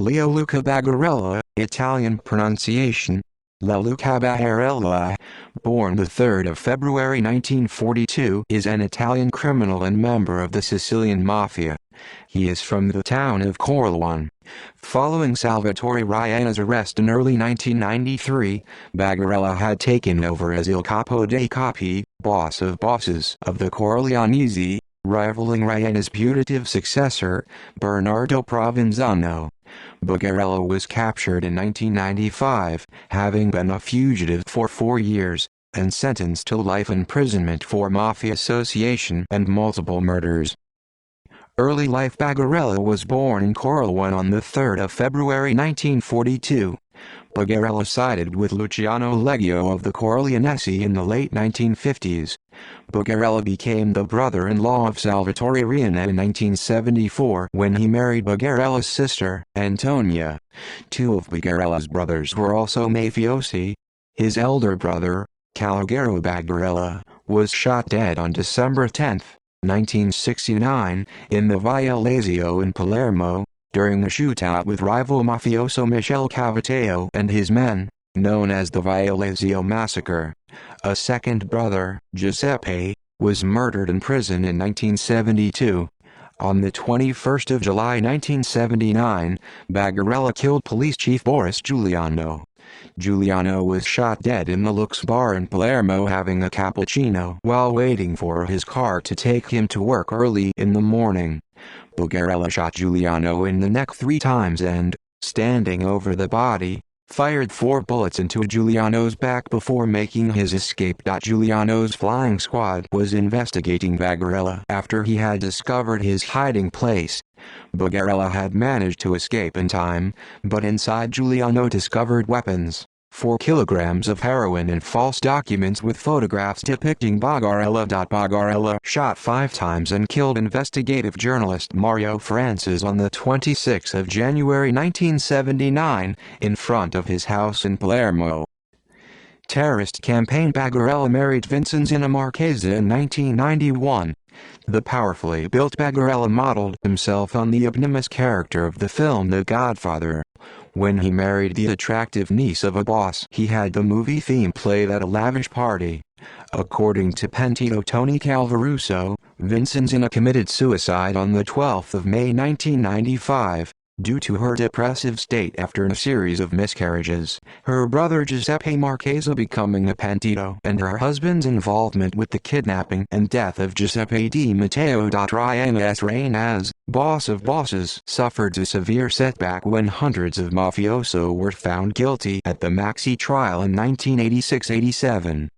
Leoluca Bagarella, Italian pronunciation, Leoluca Bagarella, born the 3rd of February 1942, is an Italian criminal and member of the Sicilian mafia. He is from the town of Corleone. Following Salvatore Riana's arrest in early 1993, Bagarella had taken over as Il Capo dei Capi, boss of bosses of the Corleonesi, rivaling Riana's putative successor, Bernardo Provenzano. Bagarella was captured in 1995, having been a fugitive for 4 years, and sentenced to life imprisonment for mafia association and multiple murders. Early life. Bagarella was born in Corleone on the 3rd of February 1942. Bagarella sided with Luciano Leggio of the Corleonesi in the late 1950s. Bagarella became the brother-in-law of Salvatore Riana in 1974 when he married Bagarella's sister, Antonia. Two of Bagarella's brothers were also mafiosi. His elder brother, Calogero Bagarella, was shot dead on December 10, 1969, in the Via Lazio in Palermo, during a shootout with rival mafioso Michele Cavateo and his men, known as the Via Lazio Massacre. A second brother, Giuseppe, was murdered in prison in 1972. On the 21st of July 1979, Bagarella killed police chief Boris Giuliano. Giuliano was shot dead in the Lux bar in Palermo having a cappuccino while waiting for his car to take him to work early in the morning. Bagarella shot Giuliano in the neck 3 times and, standing over the body, fired 4 bullets into Giuliano's back before making his escape. Giuliano's flying squad was investigating Bagarella after he had discovered his hiding place. Bagarella had managed to escape in time, but inside Giuliano discovered weapons, 4 kilograms of heroin and false documents with photographs depicting Bagarella. Bagarella shot 5 times and killed investigative journalist Mario Francis on the 26th of January 1979, in front of his house in Palermo. Terrorist campaign. Bagarella married Vincenzo Marchese in 1991. The powerfully built Bagarella modeled himself on the eponymous character of the film The Godfather. When he married the attractive niece of a boss, he had the movie theme played at a lavish party. According to Pentito Tony Calvaruso, Vincenzo committed suicide on the 12th of May 1995. Due to her depressive state after a series of miscarriages, her brother Giuseppe Marchese becoming a pentito, and her husband's involvement with the kidnapping and death of Giuseppe Di Matteo. Riana's reign as boss of bosses suffered a severe setback when hundreds of mafioso were found guilty at the Maxi trial in 1986-87.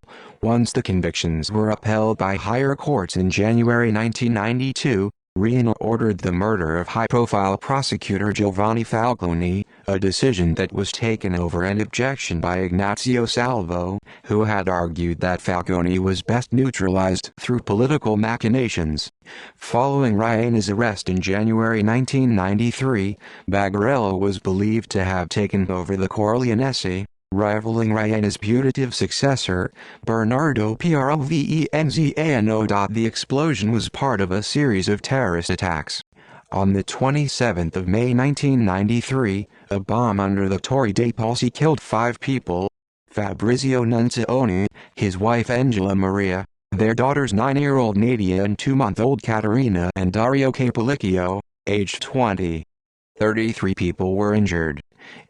Once the convictions were upheld by higher courts in January 1992, Riana ordered the murder of high-profile prosecutor Giovanni Falcone, a decision that was taken over an objection by Ignazio Salvo, who had argued that Falcone was best neutralized through political machinations. Following Riana's arrest in January 1993, Bagarella was believed to have taken over the Corleonesi, rivaling Riana's putative successor, Bernardo Provenzano. The explosion was part of a series of terrorist attacks. On the 27th of May 1993, a bomb under the Torre dei Pulci killed 5 people: Fabrizio Nuncioni, his wife Angela Maria, their daughters 9-year-old Nadia and 2-month-old Caterina, and Dario Capolicchio, aged 20. 33 people were injured.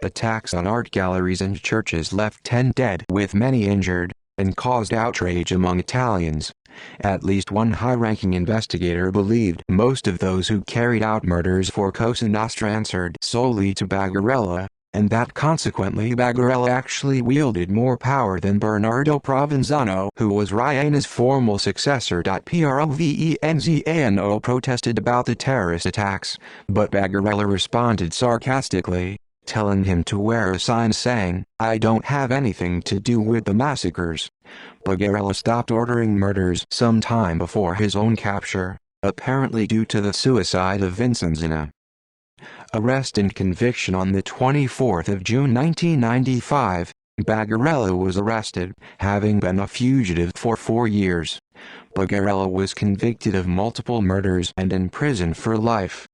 Attacks on art galleries and churches left 10 dead with many injured, and caused outrage among Italians. At least one high-ranking investigator believed most of those who carried out murders for Cosa Nostra answered solely to Bagarella, and that consequently Bagarella actually wielded more power than Bernardo Provenzano, who was Riana's formal successor. Provenzano protested about the terrorist attacks, but Bagarella responded sarcastically, telling him to wear a sign saying, "I don't have anything to do with the massacres." Bagarella stopped ordering murders some time before his own capture, apparently due to the suicide of Vincenzo. Arrest and conviction. On the 24th of June 1995, Bagarella was arrested, having been a fugitive for 4 years. Bagarella was convicted of multiple murders and imprisoned for life.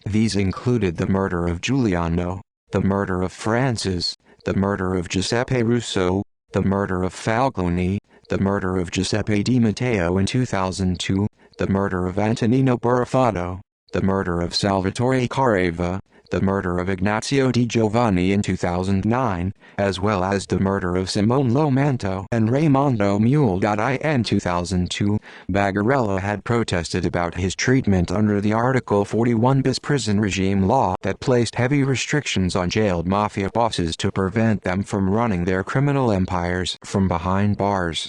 These included the murder of Giuliano, the murder of Francis, the murder of Giuseppe Russo, the murder of Falcone, the murder of Giuseppe Di Matteo in 2002, the murder of Antonino Barafato, the murder of Salvatore Careva, the murder of Ignazio Di Giovanni in 2009, as well as the murder of Simone Lomanto and Raimondo Mule. In 2002, Bagarella had protested about his treatment under the Article 41 bis prison regime law that placed heavy restrictions on jailed mafia bosses to prevent them from running their criminal empires from behind bars.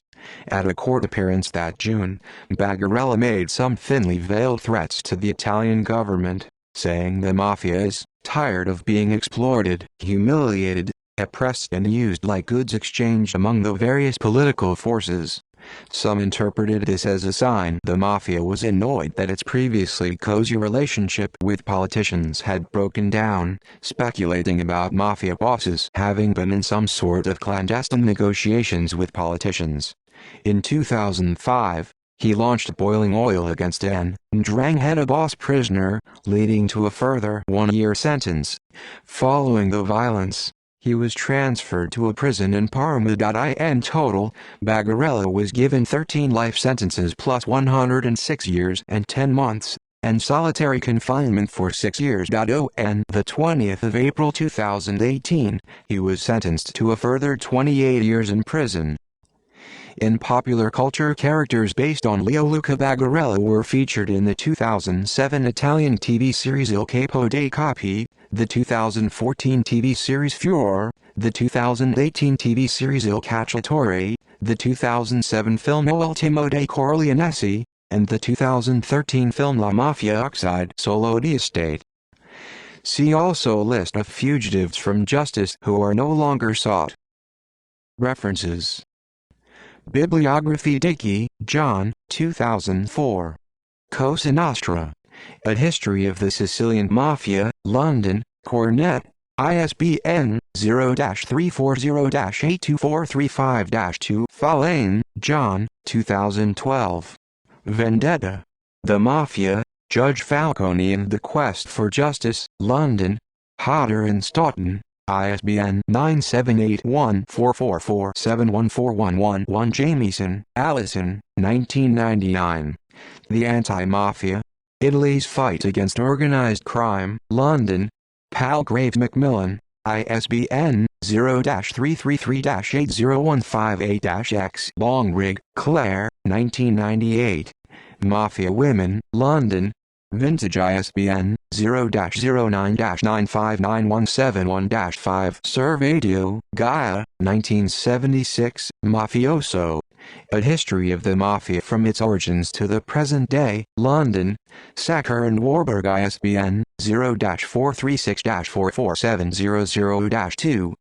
At a court appearance that June, Bagarella made some thinly veiled threats to the Italian government, saying the mafia is tired of being exploited, humiliated, oppressed and used like goods exchanged among the various political forces. Some interpreted this as a sign the mafia was annoyed that its previously cozy relationship with politicians had broken down, speculating about mafia bosses having been in some sort of clandestine negotiations with politicians. In 2005, he launched boiling oil against an 'Ndrangheta boss prisoner, leading to a further 1-year sentence. Following the violence, he was transferred to a prison in Parma. In total, Bagarella was given 13 life sentences plus 106 years and 10 months, and solitary confinement for 6 years. On the 20th of April 2018, he was sentenced to a further 28 years in prison. In popular culture, characters based on Leoluca Bagarella were featured in the 2007 Italian TV series Il Capo dei Capi, the 2014 TV series Furore, the 2018 TV series Il Cacciatore, the 2007 film Ultimo dei Corleonesi, and the 2013 film La Mafia Oxide Solo di Estate. See also list of fugitives from justice who are no longer sought. References. Bibliography. Dickey, John, 2004. Cosa Nostra. A History of the Sicilian Mafia, London, Cornet, ISBN 0-340-82435-2. Falane, John, 2012. Vendetta. The Mafia, Judge Falcone and the Quest for Justice, London, Hodder and Stoughton. ISBN 978-1444-71411-1. Jamieson, Alison, 1999. The Anti-Mafia. Italy's Fight Against Organized Crime, London, Palgrave Macmillan, ISBN 0-333-80158-X. Longrig, Claire, 1998. Mafia Women, London, Vintage ISBN 0-09-959171-5. Servadio, Gaia, 1976. Mafioso. A History of the Mafia from its Origins to the Present Day, London, Sacker and Warburg. ISBN 0-436-44700-2.